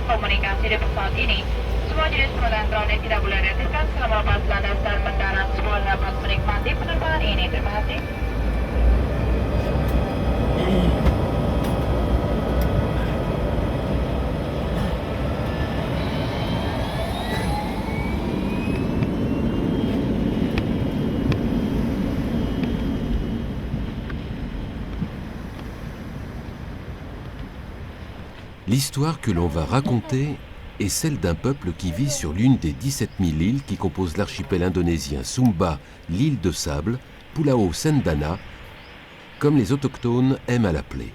komunikasi di pesawat ini. Semua jenis penerbangan elektronik tidak boleh diaktifkan selama lepas landas dan mendarat. Semua dapat menikmati penerbangan ini. Terima kasih. L'histoire que l'on va raconter est celle d'un peuple qui vit sur l'une des 17 000 îles qui composent l'archipel indonésien Sumba, l'île de sable, Pulau Sendana, comme les autochtones aiment à l'appeler.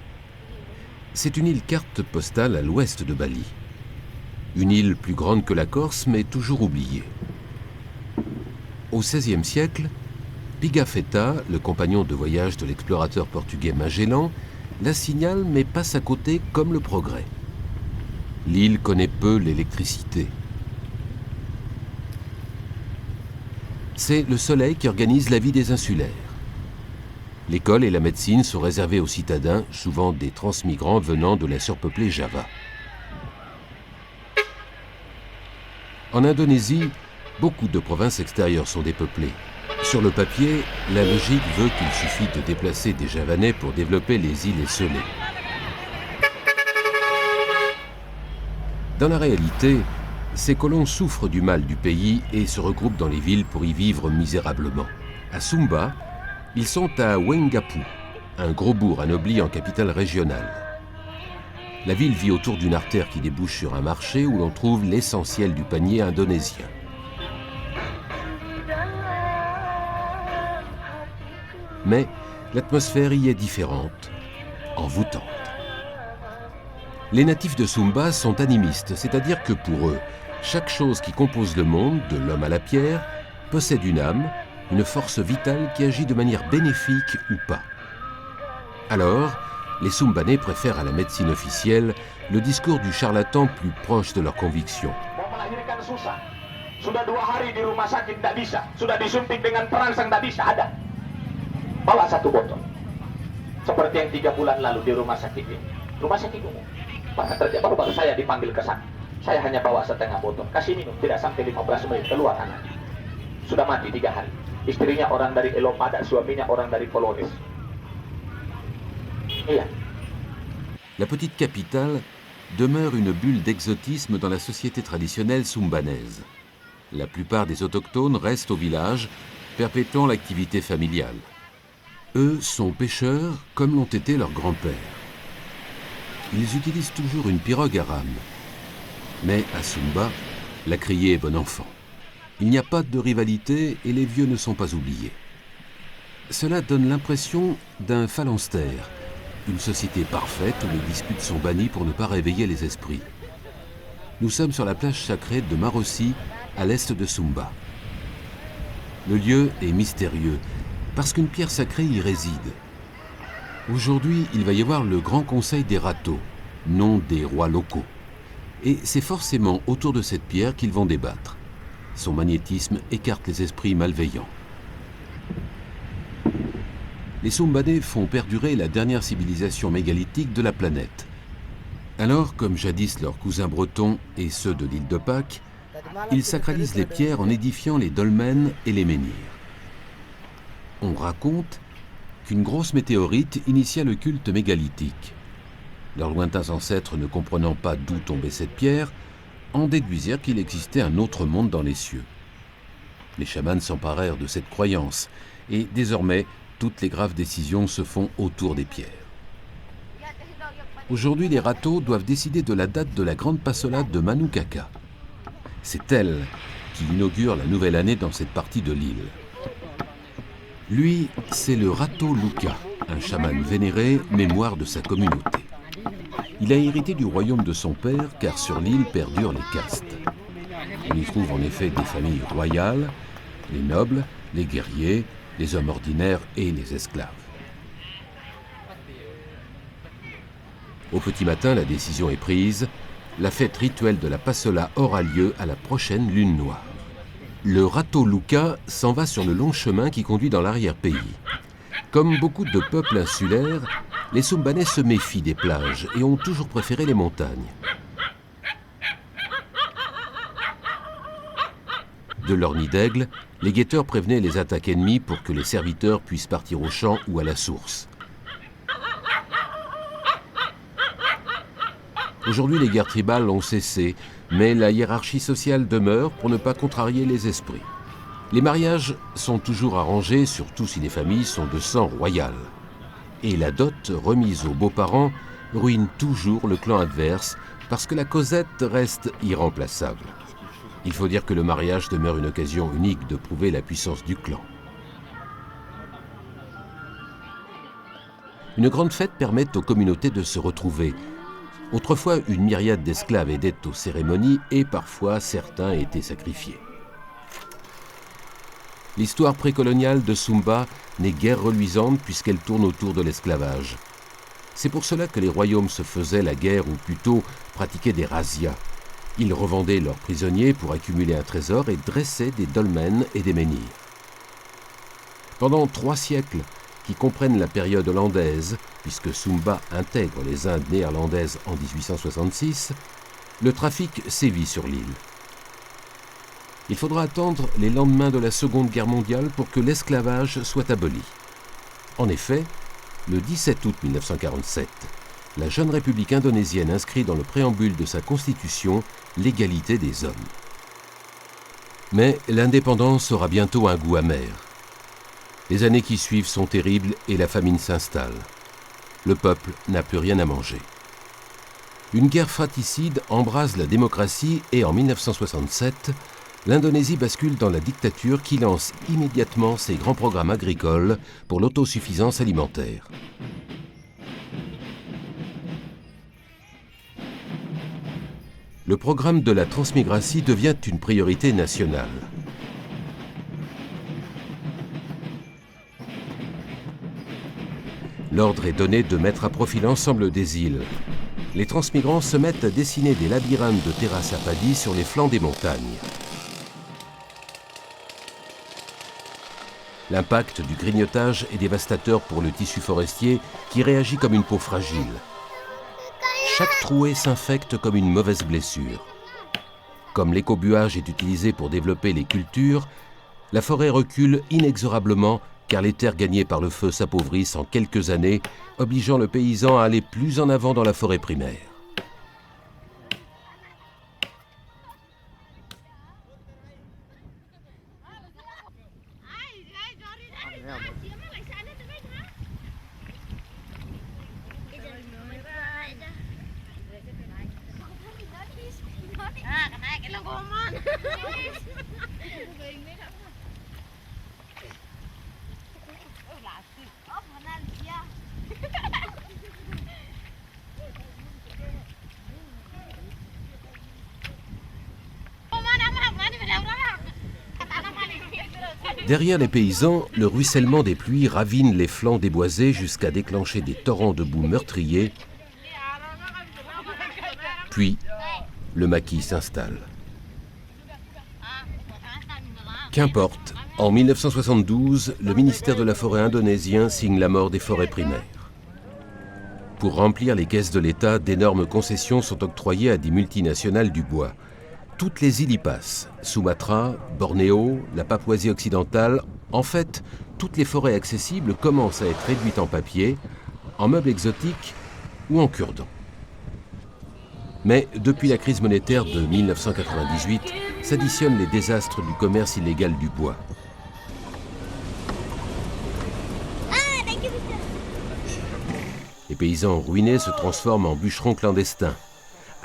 C'est une île carte postale à l'ouest de Bali. Une île plus grande que la Corse, mais toujours oubliée. Au XVIe siècle, Pigafetta, le compagnon de voyage de l'explorateur portugais Magellan, la signale mais passe à côté comme le progrès. L'île connaît peu l'électricité. C'est le soleil qui organise la vie des insulaires. L'école et la médecine sont réservées aux citadins, souvent des transmigrants venant de la surpeuplée Java. En Indonésie, beaucoup de provinces extérieures sont dépeuplées. Sur le papier, la logique veut qu'il suffit de déplacer des Javanais pour développer les îles esselées. Dans la réalité, ces colons souffrent du mal du pays et se regroupent dans les villes pour y vivre misérablement. À Sumba, ils sont à Wengapu, un gros bourg anobli en capitale régionale. La ville vit autour d'une artère qui débouche sur un marché où l'on trouve l'essentiel du panier indonésien. Mais l'atmosphère y est différente, envoûtante. Les natifs de Sumba sont animistes, c'est-à-dire que pour eux, chaque chose qui compose le monde, de l'homme à la pierre, possède une âme, une force vitale qui agit de manière bénéfique ou pas. Alors, les Sumbanais préfèrent à la médecine officielle le discours du charlatan plus proche de leurs convictions. Sudah 2 hari di rumah sakit tidak bisa, sudah disuntik dengan perangsang tidak bisa, ada. Bawa 1 botol. Seperti yang 3 bulan lalu di rumah sakit ini. Rumah sakit umum. Baru saya dipanggil ke sana. Saya hanya bawa 1/2 botol. Kasih minum, tidak sampai 15 menit keluar anaknya. Sudah mati 3 hari. Istrinya orang dari Elopada, suaminya orang dari Polonais. Iya. La petite capitale demeure une bulle d'exotisme dans la société traditionnelle sumbanaise. La plupart des autochtones restent au village, perpétuant l'activité familiale. Eux sont pêcheurs comme l'ont été leurs grands-pères. Ils utilisent toujours une pirogue à rame. Mais à Sumba, la criée est bon enfant. Il n'y a pas de rivalité et les vieux ne sont pas oubliés. Cela donne l'impression d'un phalanstère, une société parfaite où les disputes sont bannies pour ne pas réveiller les esprits. Nous sommes sur la plage sacrée de Marossi, à l'est de Sumba. Le lieu est mystérieux, parce qu'une pierre sacrée y réside. Aujourd'hui, il va y avoir le Grand Conseil des Ratos, nom des rois locaux. Et c'est forcément autour de cette pierre qu'ils vont débattre. Son magnétisme écarte les esprits malveillants. Les Sumbanais font perdurer la dernière civilisation mégalithique de la planète. Alors, comme jadis leurs cousins bretons et ceux de l'île de Pâques, ils sacralisent les pierres en édifiant les dolmens et les menhirs. On raconte qu'une grosse météorite initia le culte mégalithique. Leurs lointains ancêtres, ne comprenant pas d'où tombait cette pierre, en déduisirent qu'il existait un autre monde dans les cieux. Les chamans s'emparèrent de cette croyance, et désormais, toutes les graves décisions se font autour des pierres. Aujourd'hui, les Rato doivent décider de la date de la grande passolade de Manukaka. C'est elle qui inaugure la nouvelle année dans cette partie de l'île. Lui, c'est le Rato Luka, un chaman vénéré, mémoire de sa communauté. Il a hérité du royaume de son père, car sur l'île perdurent les castes. On y trouve en effet des familles royales, les nobles, les guerriers, les hommes ordinaires et les esclaves. Au petit matin, la décision est prise. La fête rituelle de la Passola aura lieu à la prochaine lune noire. Le Rato Luka s'en va sur le long chemin qui conduit dans l'arrière-pays. Comme beaucoup de peuples insulaires, les Sumbanais se méfient des plages et ont toujours préféré les montagnes. De leur nid d'aigle, les guetteurs prévenaient les attaques ennemies pour que les serviteurs puissent partir au champ ou à la source. Aujourd'hui, les guerres tribales ont cessé, mais la hiérarchie sociale demeure pour ne pas contrarier les esprits. Les mariages sont toujours arrangés, surtout si les familles sont de sang royal. Et la dot remise aux beaux-parents ruine toujours le clan adverse parce que la causette reste irremplaçable. Il faut dire que le mariage demeure une occasion unique de prouver la puissance du clan. Une grande fête permet aux communautés de se retrouver. Autrefois, une myriade d'esclaves aidaient aux cérémonies et parfois certains étaient sacrifiés. L'histoire précoloniale de Sumba n'est guère reluisante puisqu'elle tourne autour de l'esclavage. C'est pour cela que les royaumes se faisaient la guerre ou plutôt pratiquaient des razzias. Ils revendaient leurs prisonniers pour accumuler un trésor et dressaient des dolmens et des menhirs. Pendant 3 siècles, qui comprennent la période hollandaise, puisque Sumba intègre les Indes néerlandaises en 1866, le trafic sévit sur l'île. Il faudra attendre les lendemains de la Seconde Guerre mondiale pour que l'esclavage soit aboli. En effet, le 17 août 1947, la jeune République indonésienne inscrit dans le préambule de sa constitution l'égalité des hommes. Mais l'indépendance aura bientôt un goût amer. Les années qui suivent sont terribles et la famine s'installe. Le peuple n'a plus rien à manger. Une guerre fratricide embrase la démocratie et en 1967, l'Indonésie bascule dans la dictature qui lance immédiatement ses grands programmes agricoles pour l'autosuffisance alimentaire. Le programme de la transmigratie devient une priorité nationale. L'ordre est donné de mettre à profit l'ensemble des îles. Les transmigrants se mettent à dessiner des labyrinthes de terrasses à padis sur les flancs des montagnes. L'impact du grignotage est dévastateur pour le tissu forestier qui réagit comme une peau fragile. Chaque trouée s'infecte comme une mauvaise blessure. Comme l'écobuage est utilisé pour développer les cultures, la forêt recule inexorablement car les terres gagnées par le feu s'appauvrissent en quelques années, obligeant le paysan à aller plus en avant dans la forêt primaire. Derrière les paysans, le ruissellement des pluies ravine les flancs déboisés jusqu'à déclencher des torrents de boue meurtriers. Puis, le maquis s'installe. Qu'importe, en 1972, le ministère de la Forêt indonésien signe la mort des forêts primaires. Pour remplir les caisses de l'État, d'énormes concessions sont octroyées à des multinationales du bois. Toutes les îles y passent, Sumatra, Bornéo, la Papouasie occidentale. En fait, toutes les forêts accessibles commencent à être réduites en papier, en meubles exotiques ou en cure-dents. Mais depuis la crise monétaire de 1998, s'additionnent les désastres du commerce illégal du bois. Les paysans ruinés se transforment en bûcherons clandestins.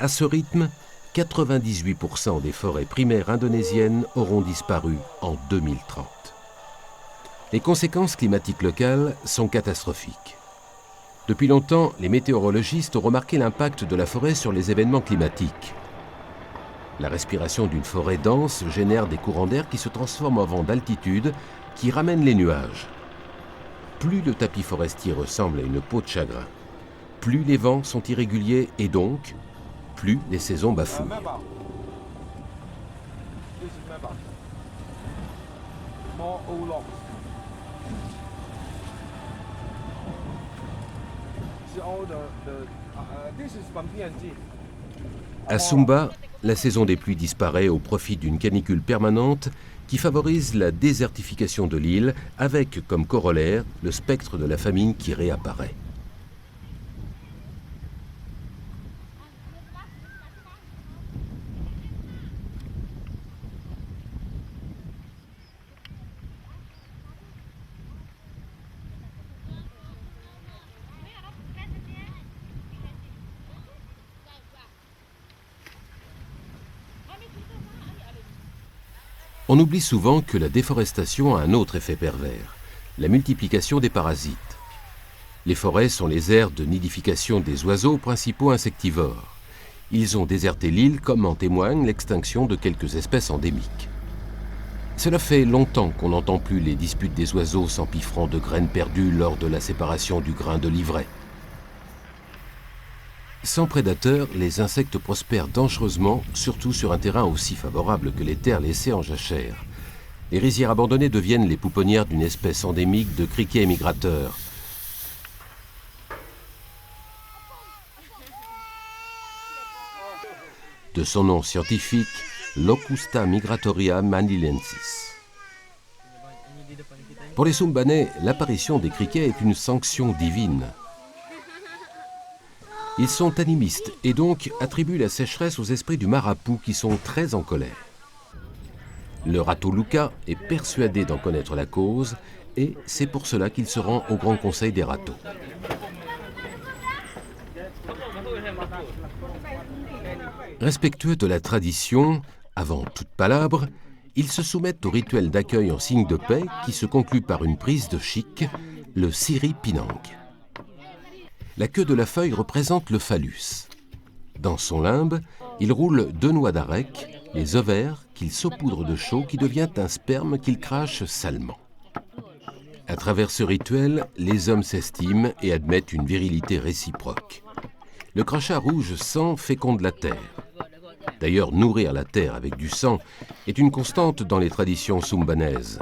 À ce rythme, 98% des forêts primaires indonésiennes auront disparu en 2030. Les conséquences climatiques locales sont catastrophiques. Depuis longtemps, les météorologistes ont remarqué l'impact de la forêt sur les événements climatiques. La respiration d'une forêt dense génère des courants d'air qui se transforment en vents d'altitude qui ramènent les nuages. Plus le tapis forestier ressemble à une peau de chagrin, plus les vents sont irréguliers et donc, plus les saisons bafouillent. À Sumba, la saison des pluies disparaît au profit d'une canicule permanente qui favorise la désertification de l'île avec comme corollaire le spectre de la famine qui réapparaît. On oublie souvent que la déforestation a un autre effet pervers, la multiplication des parasites. Les forêts sont les aires de nidification des oiseaux principaux insectivores. Ils ont déserté l'île comme en témoigne l'extinction de quelques espèces endémiques. Cela fait longtemps qu'on n'entend plus les disputes des oiseaux s'empiffrant de graines perdues lors de la séparation du grain de l'ivraie. Sans prédateurs, les insectes prospèrent dangereusement, surtout sur un terrain aussi favorable que les terres laissées en jachère. Les rizières abandonnées deviennent les pouponnières d'une espèce endémique de criquets migrateurs. De son nom scientifique, Locusta migratoria manilensis. Pour les Sumbanais, l'apparition des criquets est une sanction divine. Ils sont animistes et donc attribuent la sécheresse aux esprits du marapu qui sont très en colère. Le Ratu Luka est persuadé d'en connaître la cause et c'est pour cela qu'il se rend au Grand Conseil des Ratos. Respectueux de la tradition, avant toute palabre, ils se soumettent au rituel d'accueil en signe de paix qui se conclut par une prise de chic, le Siri Pinang. La queue de la feuille représente le phallus. Dans son limbe, il roule 2 noix d'arec, les ovaires qu'il saupoudre de chaux qui devient un sperme qu'il crache salement. À travers ce rituel, les hommes s'estiment et admettent une virilité réciproque. Le crachat rouge sang féconde la terre. D'ailleurs, nourrir la terre avec du sang est une constante dans les traditions sumbanaises.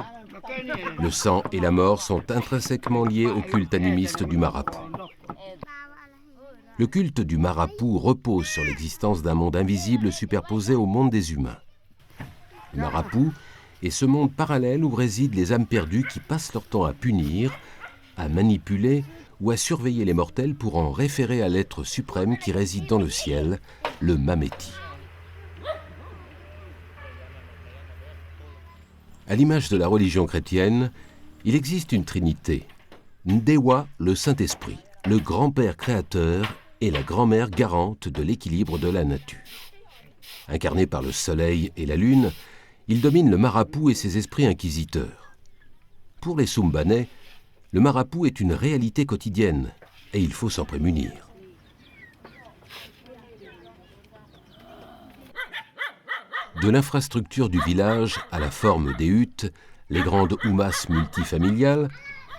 Le sang et la mort sont intrinsèquement liés au culte animiste du marapu. Le culte du marapu repose sur l'existence d'un monde invisible superposé au monde des humains. Le marapu est ce monde parallèle où résident les âmes perdues qui passent leur temps à punir, à manipuler ou à surveiller les mortels pour en référer à l'être suprême qui réside dans le ciel, le Mameti. À l'image de la religion chrétienne, il existe une trinité. Ndewa, le Saint-Esprit, le grand-père créateur et la grand-mère garante de l'équilibre de la nature. Incarné par le soleil et la lune, il domine le marapu et ses esprits inquisiteurs. Pour les Sumbanais, le marapu est une réalité quotidienne et il faut s'en prémunir. De l'infrastructure du village à la forme des huttes, les grandes houmas multifamiliales,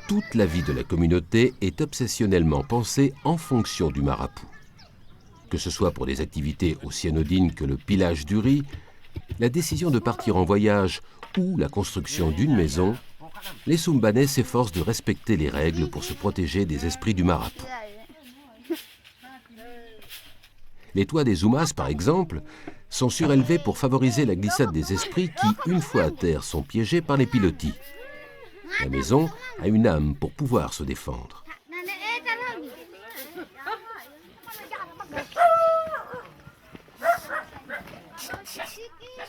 toute la vie de la communauté est obsessionnellement pensée en fonction du marapu. Que ce soit pour des activités aussi anodines que le pilage du riz, la décision de partir en voyage ou la construction d'une maison, les Sumbanais s'efforcent de respecter les règles pour se protéger des esprits du marapu. Les toits des houmas, par exemple, sont surélevés pour favoriser la glissade des esprits qui, une fois à terre, sont piégés par les pilotis. La maison a une âme pour pouvoir se défendre.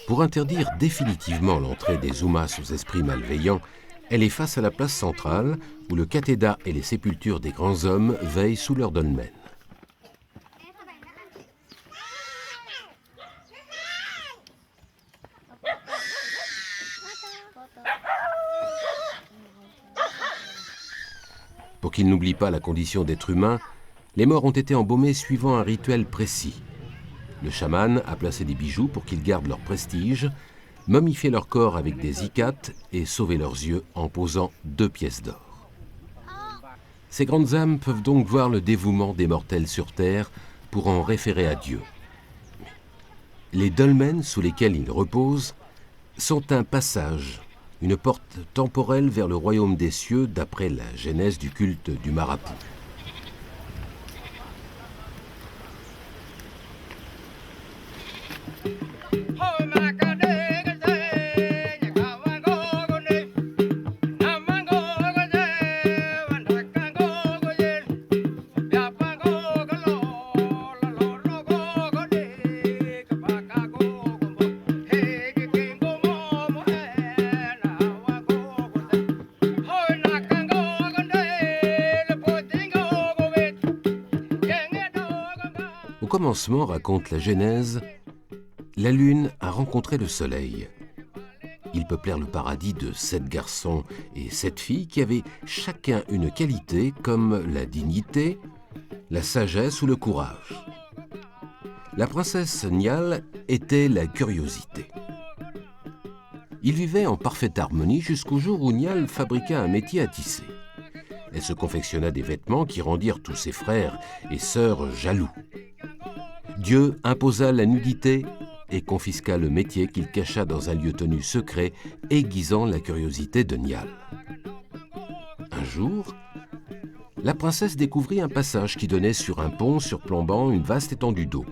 Pour interdire définitivement l'entrée des Umas aux esprits malveillants, elle est face à la place centrale où le cathéda et les sépultures des grands hommes veillent sous leur dolmen. Pour qu'ils n'oublient pas la condition d'être humain, les morts ont été embaumés suivant un rituel précis. Le chaman a placé des bijoux pour qu'ils gardent leur prestige, momifié leur corps avec des icates et sauvé leurs yeux en posant 2 pièces d'or. Ces grandes âmes peuvent donc voir le dévouement des mortels sur terre pour en référer à Dieu. Les dolmens sous lesquels ils reposent sont un passage, une porte temporelle vers le royaume des cieux d'après la genèse du culte du marabout. Au commencement, raconte la Genèse, la lune a rencontré le soleil. Ils peuplèrent le paradis de 7 garçons et 7 filles qui avaient chacun une qualité comme la dignité, la sagesse ou le courage. La princesse Nial était la curiosité. Ils vivaient en parfaite harmonie jusqu'au jour où Nial fabriqua un métier à tisser. Elle se confectionna des vêtements qui rendirent tous ses frères et sœurs jaloux. Dieu imposa la nudité et confisqua le métier qu'il cacha dans un lieu tenu secret, aiguisant la curiosité de Nial. Un jour, la princesse découvrit un passage qui donnait sur un pont surplombant une vaste étendue d'eau.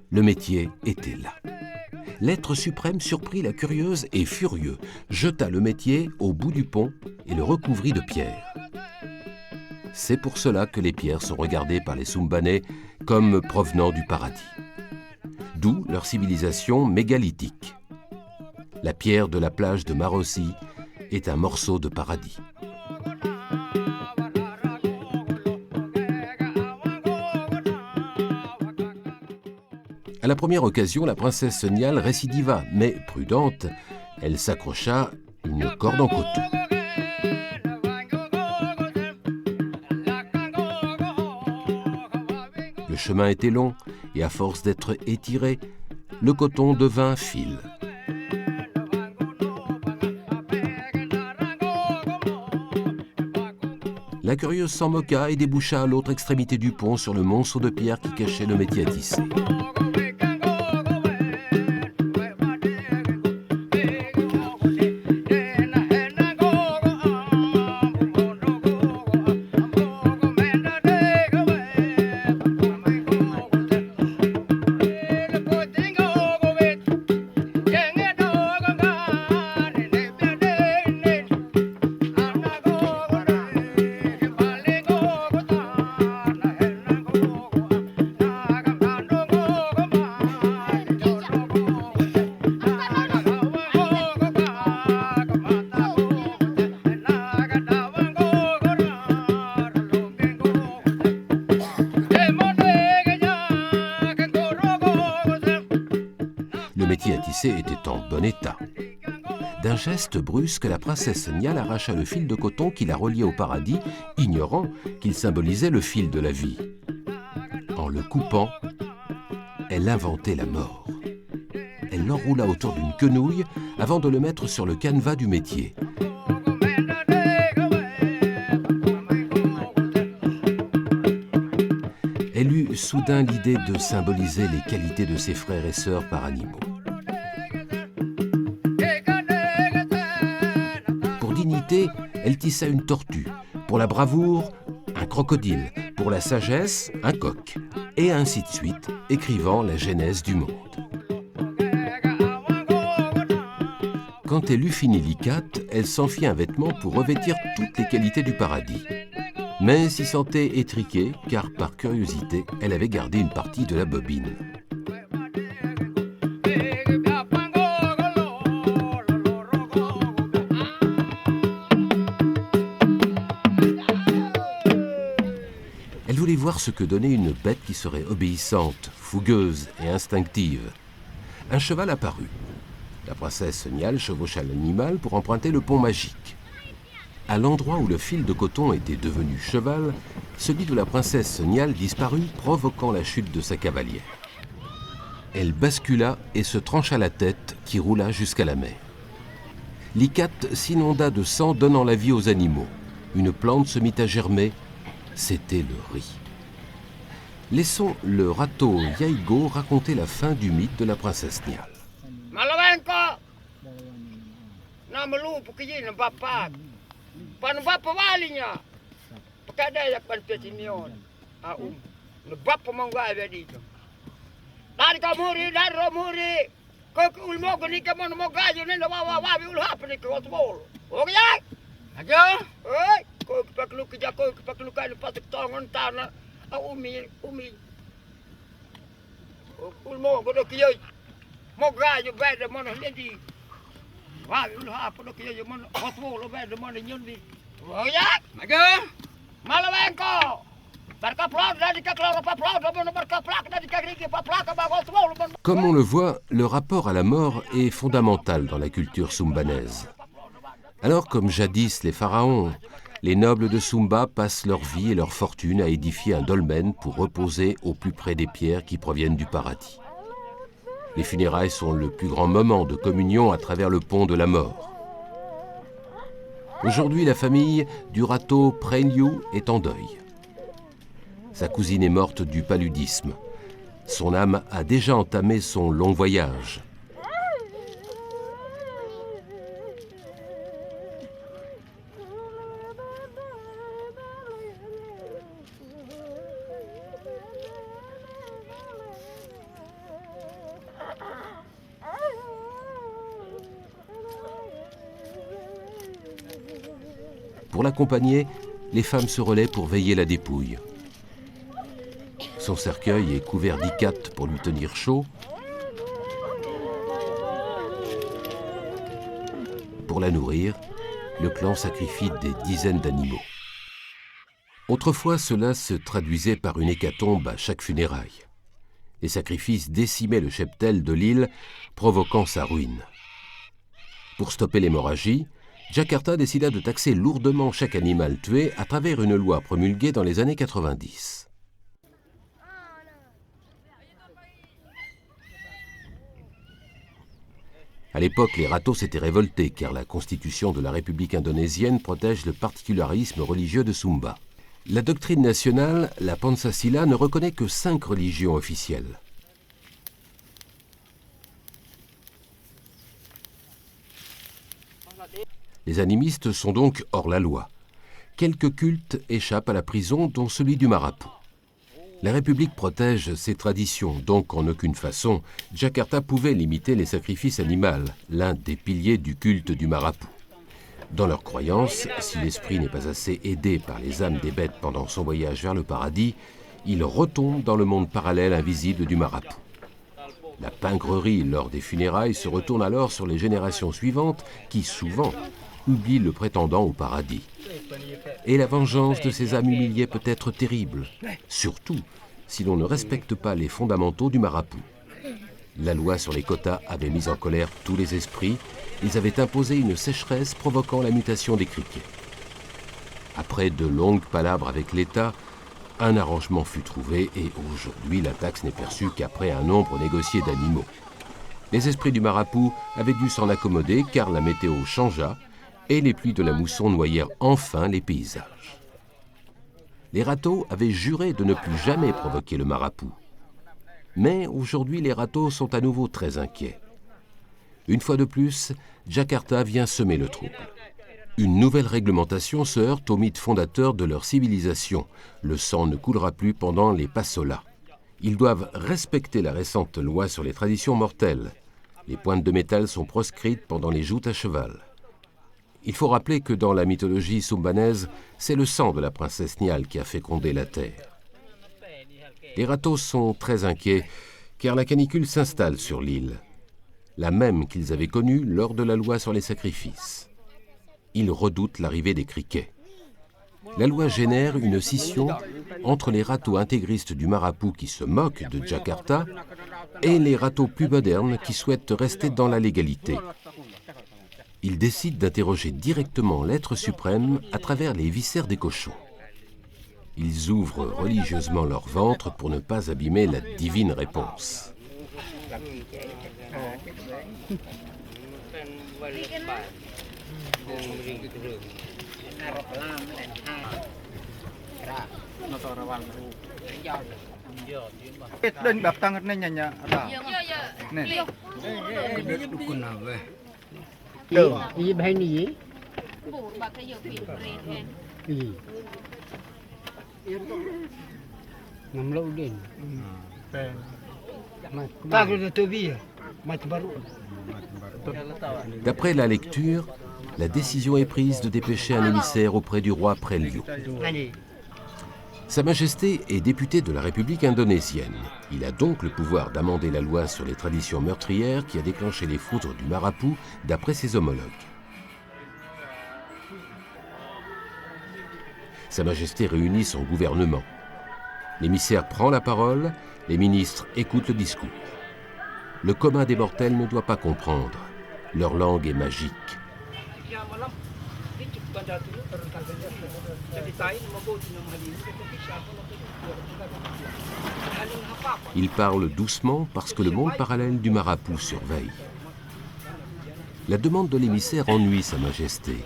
Le métier était là. L'être suprême surprit la curieuse et furieux, jeta le métier au bout du pont et le recouvrit de pierres. C'est pour cela que les pierres sont regardées par les Sumbanais comme provenant du paradis. D'où leur civilisation mégalithique. La pierre de la plage de Marossi est un morceau de paradis. À la première occasion, la princesse Nial récidiva, mais prudente, elle s'accrocha une corde en coton. Le chemin était long et à force d'être étiré, le coton devint fil. La curieuse s'en moqua et déboucha à l'autre extrémité du pont sur le monceau de pierre qui cachait le métier à tisser. Était en bon état. D'un geste brusque, la princesse Nial arracha le fil de coton qui la reliait au paradis, ignorant qu'il symbolisait le fil de la vie. En le coupant, elle inventait la mort. Elle l'enroula autour d'une quenouille avant de le mettre sur le canevas du métier. Elle eut soudain l'idée de symboliser les qualités de ses frères et sœurs par animaux. Elle tissa une tortue, pour la bravoure, un crocodile, pour la sagesse, un coq, et ainsi de suite, écrivant la genèse du monde. Quand elle eut fini l'icate, elle s'en fit un vêtement pour revêtir toutes les qualités du paradis. Mais s'y sentait étriquée, car par curiosité, elle avait gardé une partie de la bobine. Elle voulait voir ce que donnait une bête qui serait obéissante, fougueuse et instinctive. Un cheval apparut. La princesse Niall chevaucha l'animal pour emprunter le pont magique. À l'endroit où le fil de coton était devenu cheval, celui de la princesse Niall disparut, provoquant la chute de sa cavalière. Elle bascula et se trancha la tête qui roula jusqu'à la mer. L'Ikat s'inonda de sang donnant la vie aux animaux. Une plante se mit à germer, c'était le riz. Laissons le râteau Yaigo raconter la fin du mythe de la princesse Niall. Malawenko! Namalupo kayo ng bapak. Paano ba pawali niya? Pagkadayak panpetin yun. Nagpapamanggawa dito. Dari ka muri, dari ro muri. Kung ulmo, gani ka mo gayo na nawawawabi ulhapan ni Kawatbol. Okay yan? Ayo? Ay, kung paklukid ako, kung paklukid ng patiktongon tana, umi. Ulmo, gano kayo. Mo gayo beda mo na hindi. Wabi ulhapan na kayo mo Kawatbol beda mo na yun di. Okay yan? Ayo? Malawenko! Comme on le voit, le rapport à la mort est fondamental dans la culture sumbanaise. Alors, comme jadis les pharaons, les nobles de Sumba passent leur vie et leur fortune à édifier un dolmen pour reposer au plus près des pierres qui proviennent du paradis. Les funérailles sont le plus grand moment de communion à travers le pont de la mort. Aujourd'hui, la famille du râteau Prenyu est en deuil. Sa cousine est morte du paludisme. Son âme a déjà entamé son long voyage. Pour l'accompagner, les femmes se relaient pour veiller la dépouille. Son cercueil est couvert d'Ikat pour lui tenir chaud. Pour la nourrir, le clan sacrifie des dizaines d'animaux. Autrefois, cela se traduisait par une hécatombe à chaque funéraille. Les sacrifices décimaient le cheptel de l'île, provoquant sa ruine. Pour stopper l'hémorragie, Jakarta décida de taxer lourdement chaque animal tué à travers une loi promulguée dans les années 90. À l'époque, les Ratos s'étaient révoltés car la constitution de la République indonésienne protège le particularisme religieux de Sumba. La doctrine nationale, la Pancasila, ne reconnaît que 5 religions officielles. Les animistes sont donc hors la loi. Quelques cultes échappent à la prison, dont celui du marabout. La République protège ses traditions, donc en aucune façon, Jakarta pouvait limiter les sacrifices animaux, l'un des piliers du culte du marabout. Dans leur croyance, si l'esprit n'est pas assez aidé par les âmes des bêtes pendant son voyage vers le paradis, il retombe dans le monde parallèle invisible du marabout. La pingrerie lors des funérailles se retourne alors sur les générations suivantes qui, souvent, oublient le prétendant au paradis. Et la vengeance de ces âmes humiliées peut être terrible, surtout si l'on ne respecte pas les fondamentaux du marabout. La loi sur les quotas avait mis en colère tous les esprits. Ils avaient imposé une sécheresse provoquant la mutation des criquets. Après de longues palabres avec l'État, un arrangement fut trouvé et aujourd'hui la taxe n'est perçue qu'après un nombre négocié d'animaux. Les esprits du marabout avaient dû s'en accommoder car la météo changea et les pluies de la mousson noyèrent enfin les paysages. Les Ratos avaient juré de ne plus jamais provoquer le marabout. Mais aujourd'hui, les Ratos sont à nouveau très inquiets. Une fois de plus, Jakarta vient semer le trouble. Une nouvelle réglementation se heurte au mythe fondateur de leur civilisation. Le sang ne coulera plus pendant les passolas. Ils doivent respecter la récente loi sur les traditions mortelles. Les pointes de métal sont proscrites pendant les joutes à cheval. Il faut rappeler que dans la mythologie sumbanaise, c'est le sang de la princesse Niall qui a fécondé la terre. Les Ratos sont très inquiets car la canicule s'installe sur l'île, la même qu'ils avaient connue lors de la loi sur les sacrifices. Ils redoutent l'arrivée des criquets. la loi génère une scission entre les ratos intégristes du Marapu qui se moquent de Jakarta et les ratos plus modernes qui souhaitent rester dans la légalité. Ils décident d'interroger directement l'être suprême à travers les viscères des cochons. Ils ouvrent religieusement leur ventre pour ne pas abîmer la divine réponse. D'après la lecture, la décision est prise de dépêcher un émissaire auprès du roi Prélio. Sa Majesté est député de la République indonésienne. Il a donc le pouvoir d'amender la loi sur les traditions meurtrières qui a déclenché les foudres du Marapu d'après ses homologues. Sa Majesté réunit son gouvernement. L'émissaire prend la parole, les ministres écoutent le discours. Le commun des mortels ne doit pas comprendre. Leur langue est magique. Il parle doucement parce que le monde parallèle du Marapu surveille. La demande de l'émissaire ennuie Sa Majesté.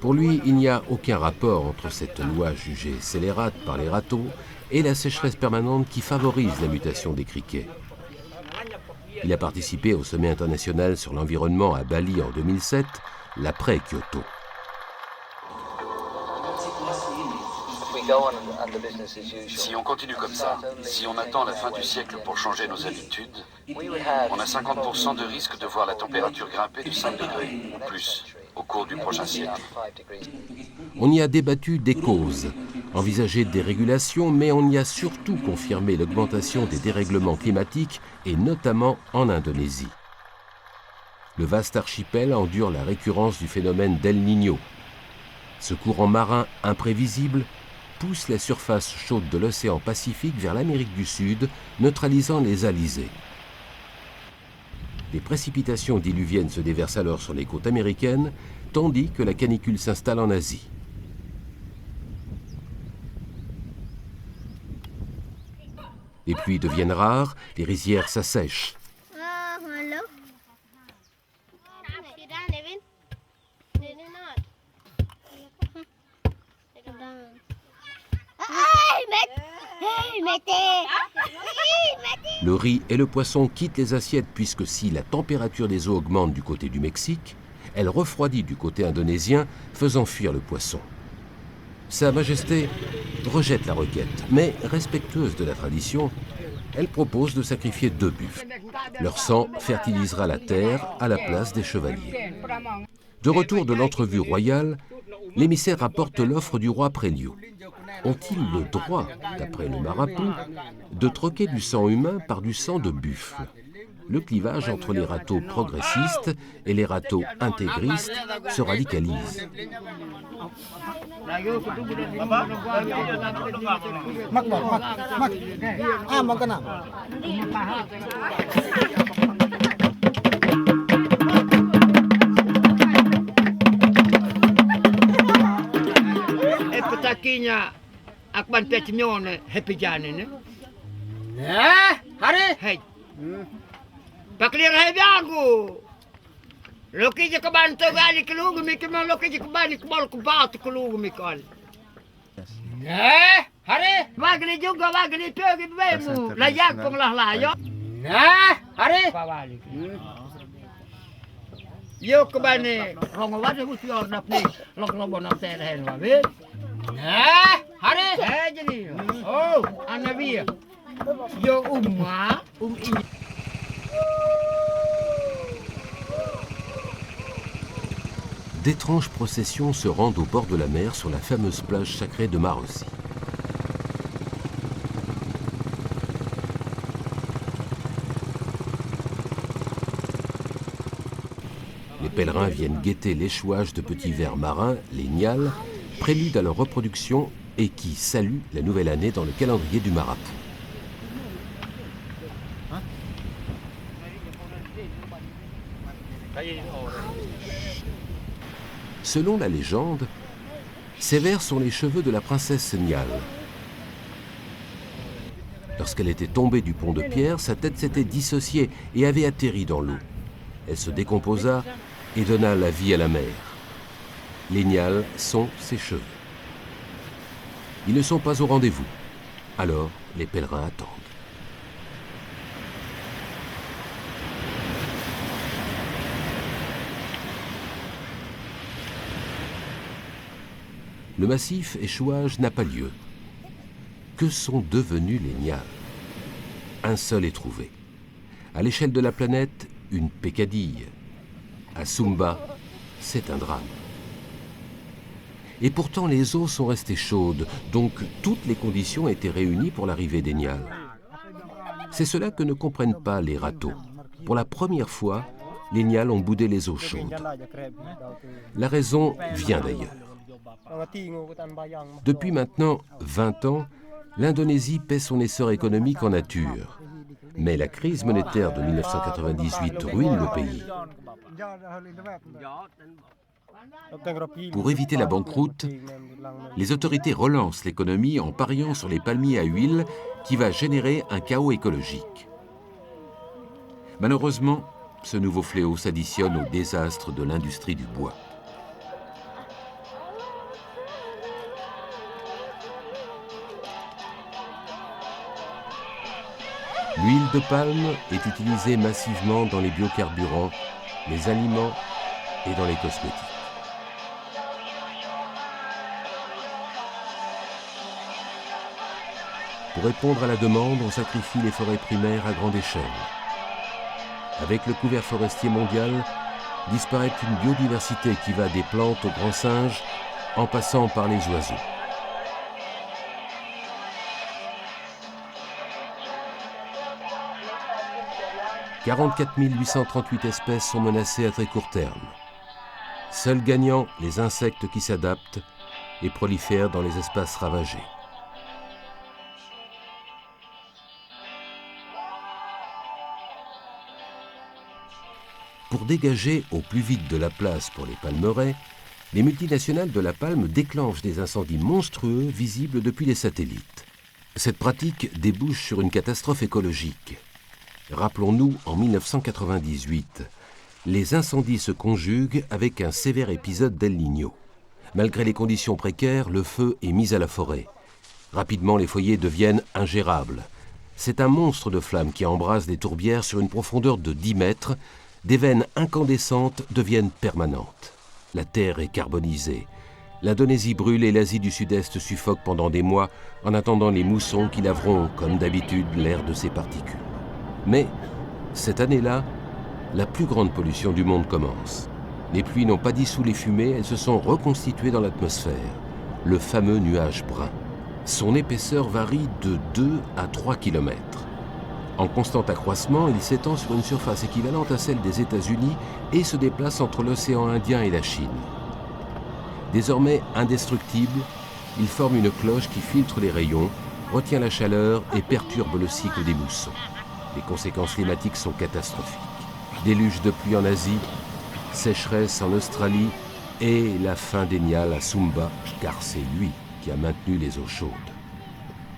Pour lui, il n'y a aucun rapport entre cette loi jugée scélérate par les ratos et la sécheresse permanente qui favorise la mutation des criquets. Il a participé au sommet international sur l'environnement à Bali en 2007, l'après-Kyoto. Si on continue comme ça, si on attend la fin du siècle pour changer nos habitudes, on a 50% de risque de voir la température grimper de 5 degrés ou plus au cours du prochain siècle. On y a débattu des causes, envisagé des régulations, mais on y a surtout confirmé l'augmentation des dérèglements climatiques, et notamment en Indonésie. Le vaste archipel endure la récurrence du phénomène d'El Niño. Ce courant marin imprévisible pousse la surface chaude de l'océan Pacifique vers l'Amérique du Sud, neutralisant les alizés. Les précipitations diluviennes se déversent alors sur les côtes américaines, tandis que la canicule s'installe en Asie. Les pluies deviennent rares, les rizières s'assèchent. Le riz et le poisson quittent les assiettes puisque si la température des eaux augmente du côté du Mexique, elle refroidit du côté indonésien, faisant fuir le poisson. Sa Majesté rejette la requête, mais respectueuse de la tradition, elle propose de sacrifier 2 buffles. Leur sang fertilisera la terre à la place des chevaliers. De retour de l'entrevue royale, l'émissaire rapporte l'offre du roi Prélio. Ont-ils le droit, d'après le Marapu, de troquer du sang humain par du sang de buffle? Le clivage entre les ratos progressistes et les ratos intégristes se radicalise. Petakinya akban petmione hepijane ne hari hey paklir hay biangu loki je kabanto gali kelugu mikima loki je kabani kebal kebat kelugu mikal hari wagni juga wagni pegi bemu layak penglah layo hari pawali yo kabane rongwade musti orna pni lok nak terhen wabe hari jadi oh anabi yo umma ini. D'étranges processions se rendent au bord de la mer sur la fameuse plage sacrée de Marossi. Les pèlerins viennent guetter l'échouage de petits vers marins, les nials, prélude à leur reproduction et qui salue la nouvelle année dans le calendrier du Marapout. Selon la légende, ces vers sont les cheveux de la princesse Nial. Lorsqu'elle était tombée du pont de pierre, sa tête s'était dissociée et avait atterri dans l'eau. Elle se décomposa et donna la vie à la mer. Les Nials sont ses cheveux. Ils ne sont pas au rendez-vous. Alors, les pèlerins attendent. Le massif échouage n'a pas lieu. Que sont devenus les Nials? Un seul est trouvé. À l'échelle de la planète, une peccadille. À Sumba, c'est un drame. Et pourtant, les eaux sont restées chaudes, donc toutes les conditions étaient réunies pour l'arrivée des Nials. C'est cela que ne comprennent pas les râteaux. Pour la première fois, les Nials ont boudé les eaux chaudes. La raison vient d'ailleurs. Depuis maintenant 20 ans, l'Indonésie paie son essor économique en nature. Mais la crise monétaire de 1998 ruine le pays. Pour éviter la banqueroute, les autorités relancent l'économie en pariant sur les palmiers à huile qui va générer un chaos écologique. Malheureusement, ce nouveau fléau s'additionne au désastre de l'industrie du bois. L'huile de palme est utilisée massivement dans les biocarburants, les aliments et dans les cosmétiques. Pour répondre à la demande, on sacrifie les forêts primaires à grande échelle. Avec le couvert forestier mondial, disparaît une biodiversité qui va des plantes aux grands singes en passant par les oiseaux. « 44 838 espèces sont menacées à très court terme. Seuls gagnants, les insectes qui s'adaptent et prolifèrent dans les espaces ravagés. Pour dégager au plus vite de la place pour les palmeraies, les multinationales de la palme déclenchent des incendies monstrueux visibles depuis les satellites. Cette pratique débouche sur une catastrophe écologique. Rappelons-nous, en 1998, les incendies se conjuguent avec un sévère épisode d'El Niño. Malgré les conditions précaires, le feu est mis à la forêt. Rapidement, les foyers deviennent ingérables. C'est un monstre de flamme qui embrase les tourbières sur une profondeur de 10 mètres. Des veines incandescentes deviennent permanentes. La terre est carbonisée. L'Indonésie brûle et l'Asie du Sud-Est suffoque pendant des mois en attendant les moussons qui laveront, comme d'habitude, l'air de ces particules. Mais, cette année-là, la plus grande pollution du monde commence. Les pluies n'ont pas dissous les fumées, elles se sont reconstituées dans l'atmosphère. Le fameux nuage brun. Son épaisseur varie de 2 à 3 km. En constant accroissement, il s'étend sur une surface équivalente à celle des États-Unis et se déplace entre l'océan Indien et la Chine. Désormais indestructible, il forme une cloche qui filtre les rayons, retient la chaleur et perturbe le cycle des moussons. Les conséquences climatiques sont catastrophiques. Déluge de pluie en Asie, sécheresse en Australie et la fin des Nials à Sumba, car c'est lui qui a maintenu les eaux chaudes.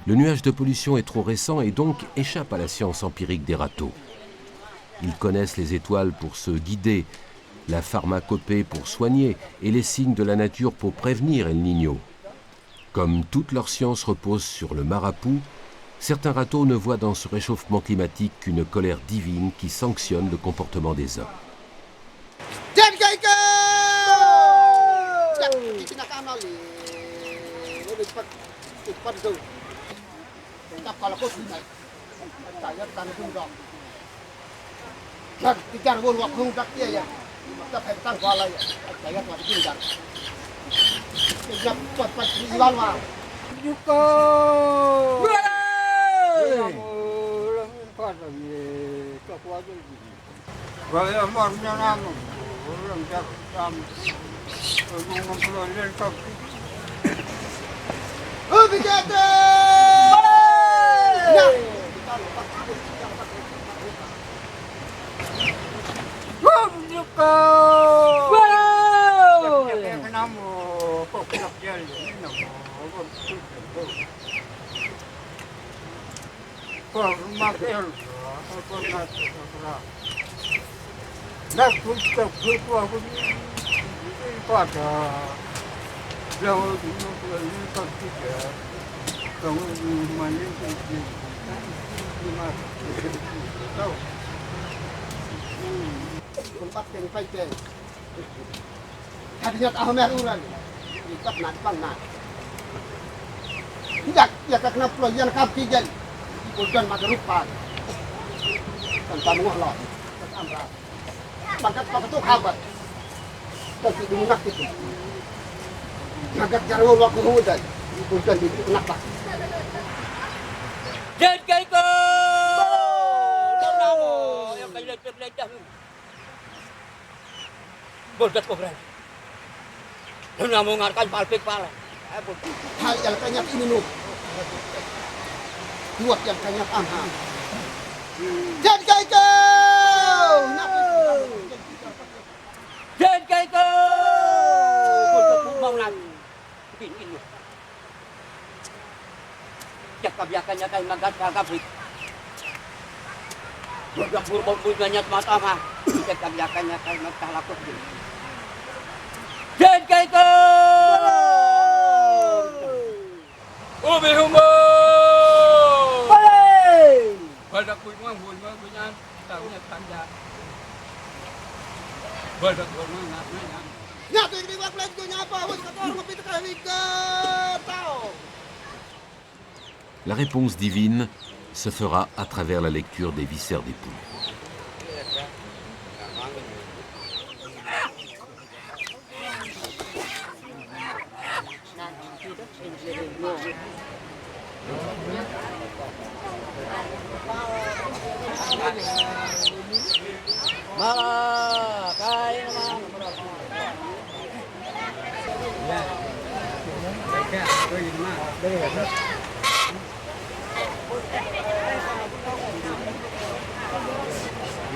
Le nuage de pollution est trop récent et donc échappe à la science empirique des râteaux. Ils connaissent les étoiles pour se guider, la pharmacopée pour soigner et les signes de la nature pour prévenir El Niño. Comme toute leur science repose sur le Marapout, certains râteaux ne voient dans ce réchauffement climatique qu'une colère divine qui sanctionne le comportement des hommes. Bigete! Hadirat Ahmed Uran, ikat nak pangan. Tidak, ya kena pelayan kapijan, bukan magarupan. Tanpa mengolah, amra. Bangkat pakai tu kabar, tapi dimunak itu. Agak jarang waktu hujan, bukan di kenapa. Jadi kaiko, yang kaya terledah. Boleh kau berani. Hanya mengarahkan palpik pala. Hal yang kanyak ini nu. Buat yang kanyak amha. Jadi kaiko. Jadi kaiko. Boleh mau lagi. Ini. Jaka biakannya kain magat kagabrik. Boleh berburu banyak mata mah. Jaka biakannya kain magat lakuk. Jadi kaiko. Ubi humbo. Baldak punya punya tahunya tanda. Baldak punya nak. Nyatu yang diwak lagi tu nyapa, bos kata orang lebih dekat liga tahu. La réponse divine se fera à travers la lecture des viscères des poules. Malah, kain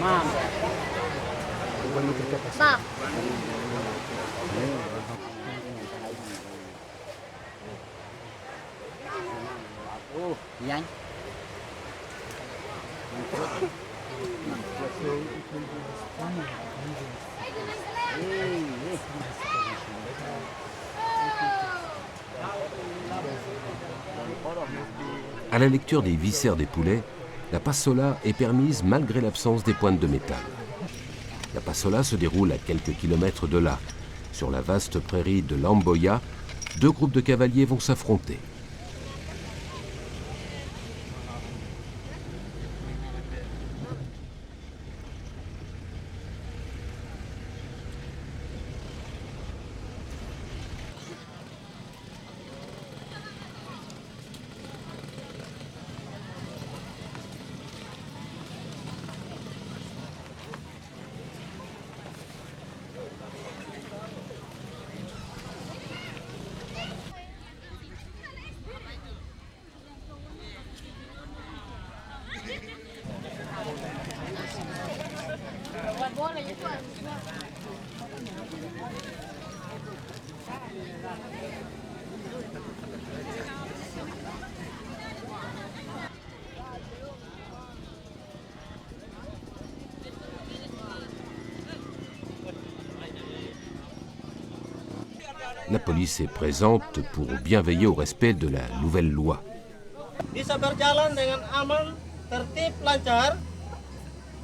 Mam. Bang. Oh, yan. À la lecture des viscères des poulets, la passola est permise malgré l'absence des pointes de métal. La passola se déroule à quelques kilomètres de là. Sur la vaste prairie de Lamboya, deux groupes de cavaliers vont s'affronter. La police est présente pour bien veiller au respect de la nouvelle loi. Bisa berjalan dengan aman, tertib, lancar.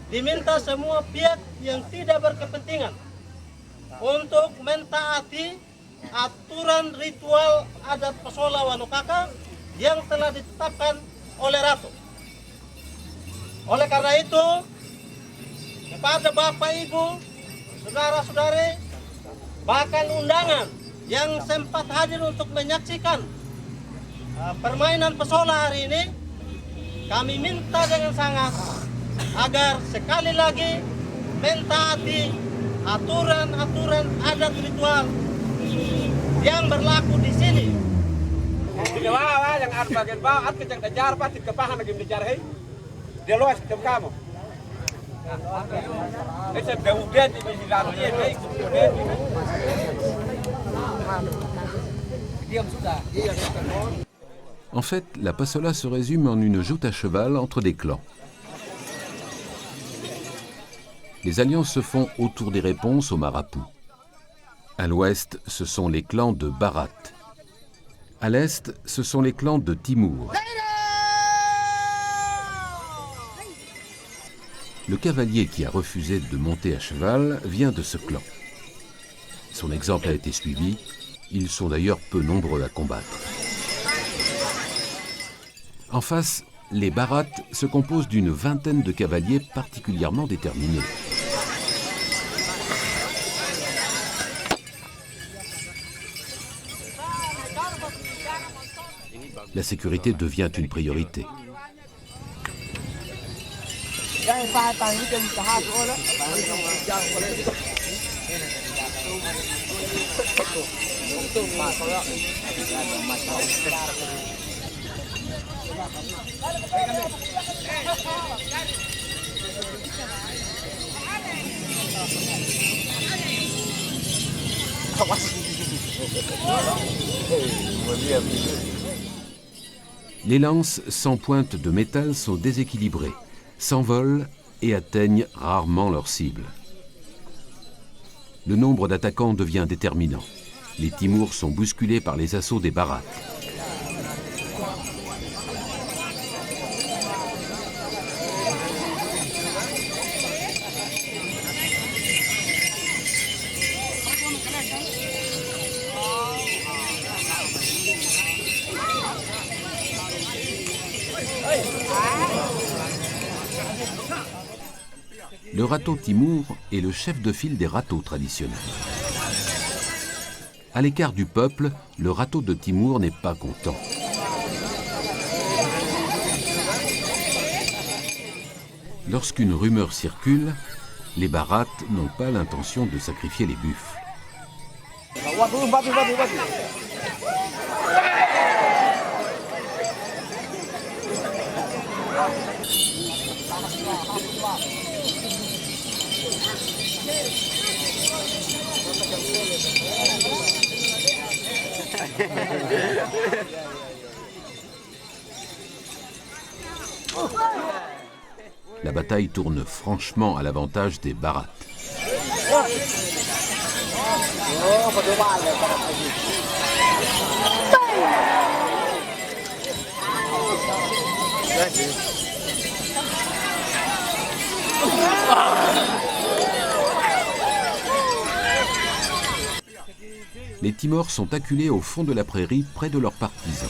Diminta semua pihak yang tidak berkepentingan untuk mentaati aturan ritual adat Pasola Wanukaka yang telah ditetapkan oleh Ratu. Oleh karena itu, kepada Bapak Ibu, saudara-saudari, bahkan undangan yang sempat hadir untuk menyaksikan permainan Pasola hari ini, kami minta dengan sangat agar sekali lagi mentaati aturan-aturan adat ritual yang berlaku di sini. Tidak apa yang ada bagian bawah, at kejang dajar, pasti kepahan lagi dajar hei. Dia luas ketemu kamu. Saya udah di dalam dia, diam sudah. En fait, la passola se résume en une joute à cheval entre des clans. Les alliances se font autour des réponses aux marapous. À l'ouest, ce sont les clans de Barat. À l'est, ce sont les clans de Timur. Le cavalier qui a refusé de monter à cheval vient de ce clan. Son exemple a été suivi. Ils sont d'ailleurs peu nombreux à combattre. En face, les Bharats se composent d'une vingtaine de cavaliers particulièrement déterminés. La sécurité devient une priorité. Les lances sans pointe de métal sont déséquilibrées, s'envolent et atteignent rarement leur cible. Le nombre d'attaquants devient déterminant. Les Timurs sont bousculés par les assauts des Bharats. Le râteau Timur est le chef de file des râteaux traditionnels. À l'écart du peuple, le râteau de Timur n'est pas content. Lorsqu'une rumeur circule, les Bharats n'ont pas l'intention de sacrifier les buffles. La bataille tourne franchement à l'avantage des Bharats. Les Timors sont acculés au fond de la prairie près de leurs partisans.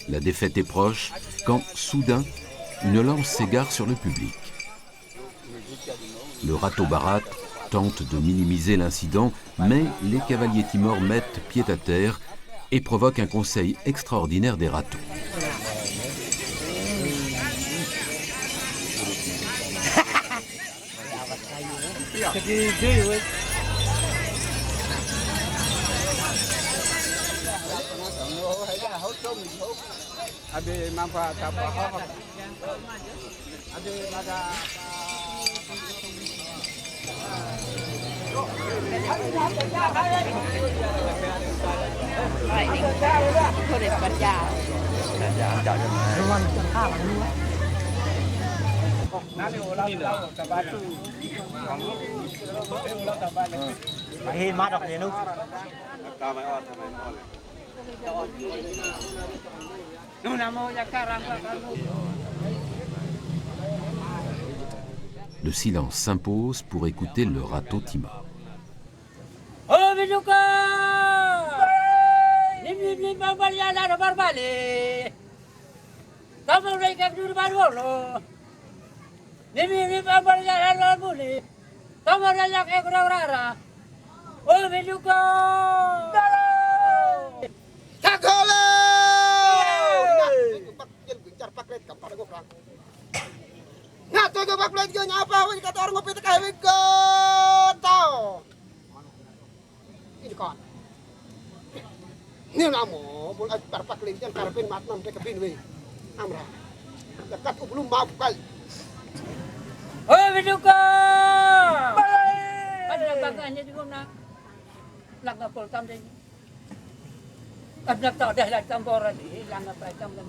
La défaite est proche quand, soudain, une lance s'égare sur le public. Le râteau Bharat tente de minimiser l'incident, mais les cavaliers Timors mettent pied à terre et provoquent un conseil extraordinaire des râteaux. Le silence s'impose pour écouter le râteau Tima. Oh, Biduka! Nim babalian ada barbali. Kamu mereka dulu baru. Nim babalian ada barbali. Kamu banyak ekor rara. Oh, Biduka! Takole! Bicara paklet kapal gue perang. Nah, tuh gue paklet gue nyapa, gue kata orang ngopi tekai gue tau. Ini kan. Ini namo, boleh parpak lintian karpin matnam ke kabin we. Amra. Dekat belum maaf kali. Oh, Biduka! Ada banggaannya di mana? Langkah poltam deh. Ada tak dah lagi tamboran ni, langkah poltam deh.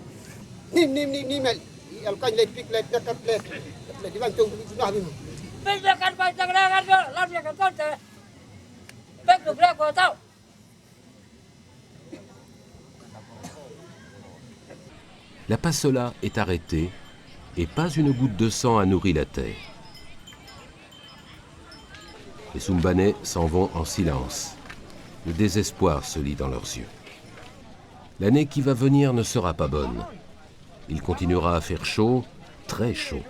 Ni mel. Alkan lepik lep dekat lep. Lep di bantung sudah bim. Biarkan panjang lengan tu, biarkan konten. Baik tu berapa kau tahu? La passola est arrêtée et pas une goutte de sang a nourri la terre. Les Sumbanais s'en vont en silence. Le désespoir se lit dans leurs yeux. L'année qui va venir ne sera pas bonne. Il continuera à faire chaud, très chaud.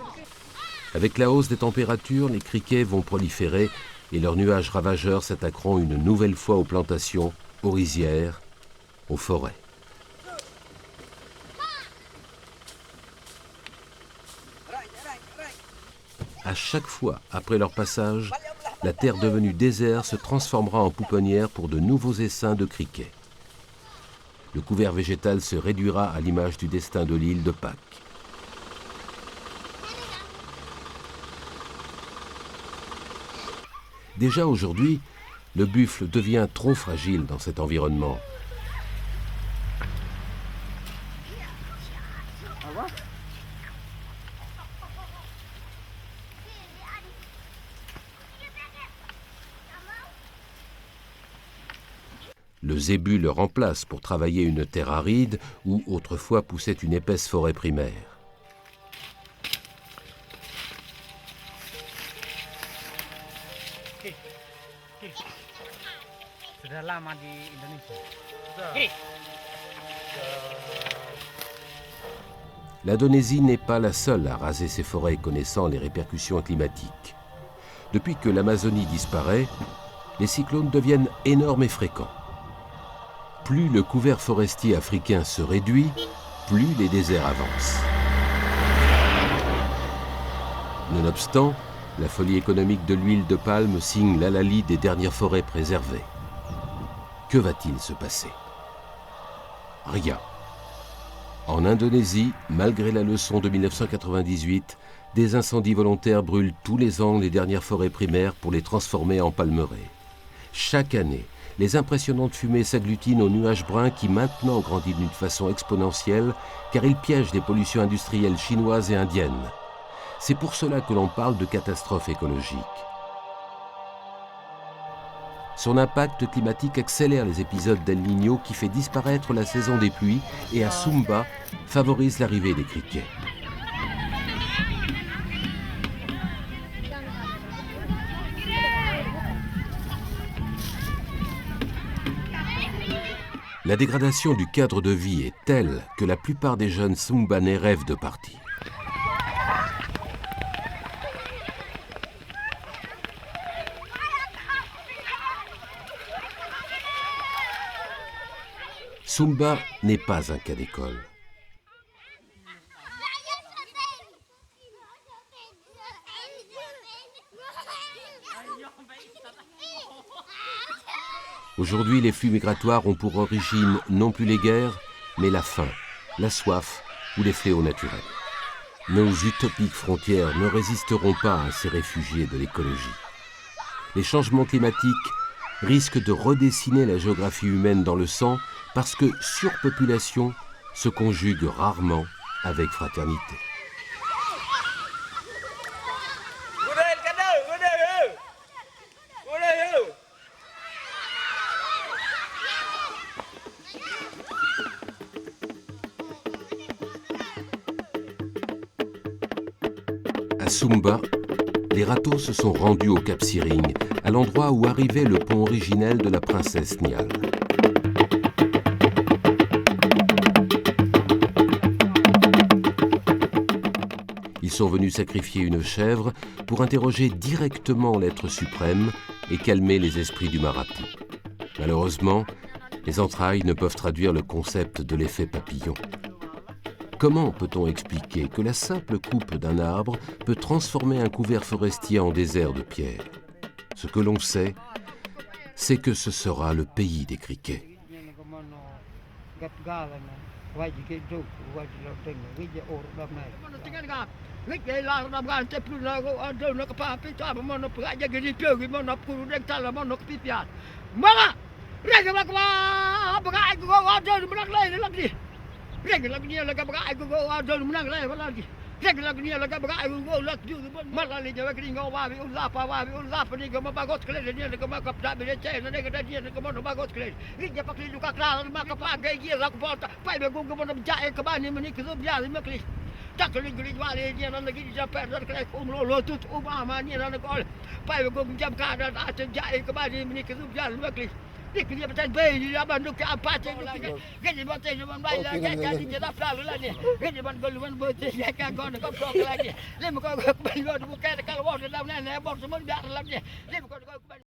Avec la hausse des températures, les criquets vont proliférer et leurs nuages ravageurs s'attaqueront une nouvelle fois aux plantations, aux rizières, aux forêts. À chaque fois, après leur passage, la terre devenue désert se transformera en pouponnière pour de nouveaux essaims de criquets. Le couvert végétal se réduira à l'image du destin de l'île de Pâques. Déjà aujourd'hui, le buffle devient trop fragile dans cet environnement. Le zébu le remplace pour travailler une terre aride où autrefois poussait une épaisse forêt primaire. Sudah lama di Indonesia. L'Indonésie n'est pas la seule à raser ses forêts connaissant les répercussions climatiques. Depuis que l'Amazonie disparaît, les cyclones deviennent énormes et fréquents. Plus le couvert forestier africain se réduit, plus les déserts avancent. Nonobstant, la folie économique de l'huile de palme signe l'hallali des dernières forêts préservées. Que va-t-il se passer? Rien. En Indonésie, malgré la leçon de 1998, des incendies volontaires brûlent tous les ans les dernières forêts primaires pour les transformer en palmeraies. Chaque année, les impressionnantes fumées s'agglutinent aux nuages bruns qui maintenant grandissent d'une façon exponentielle car ils piègent les pollutions industrielles chinoises et indiennes. C'est pour cela que l'on parle de catastrophe écologique. Son impact climatique accélère les épisodes d'El Niño qui fait disparaître la saison des pluies et à Sumba favorise l'arrivée des criquets. La dégradation du cadre de vie est telle que la plupart des jeunes Sumbanais rêvent de partir. Sumba n'est pas un cas d'école. Aujourd'hui, les flux migratoires ont pour origine non plus les guerres, mais la faim, la soif ou les fléaux naturels. Nos utopiques frontières ne résisteront pas à ces réfugiés de l'écologie. les changements climatiques risquent de redessiner la géographie humaine dans le sang parce que surpopulation se conjugue rarement avec fraternité. À Sumba, les râteaux se sont rendus au Cap Siring, à l'endroit où arrivait le pont originel de la princesse Nial. Ils sont venus sacrifier une chèvre pour interroger directement l'être suprême et calmer les esprits du marathon. Malheureusement, les entrailles ne peuvent traduire le concept de l'effet papillon. Comment peut-on expliquer que la simple coupe d'un arbre peut transformer un couvert forestier en désert de pierre? Ce que l'on sait, c'est que ce sera le pays des criquets. Reg lag niya laga baga ay go adol menang lay lagi. Reg lag niya laga baga ay go lag ju malali jawa kringo wabi ulapa ni go mabagot kle niya go makap da be chay na ga dia go mabagot kle. Ri ja pakli luka kla ma ka pa ga gi lag bota pai be go go na jae ka ba ni mani ku ya ni makli. Tak li gri wali dia na lagi ja per da kle lo tut umama ni na go pai be go jam ka da at jae ka ba ni mani ku ya ni makli. Dia kerja macam bayi, dia bantu ke apa saja. Kerja macam zaman bayi lagi, jadi jelas lalu lagi. Kerja macam goluan bocah, dia kan kau nak kau lagi. Lemu kau kembali kau bukan kalau kau dalam nenek, bos semua biar lagi. Lemu kau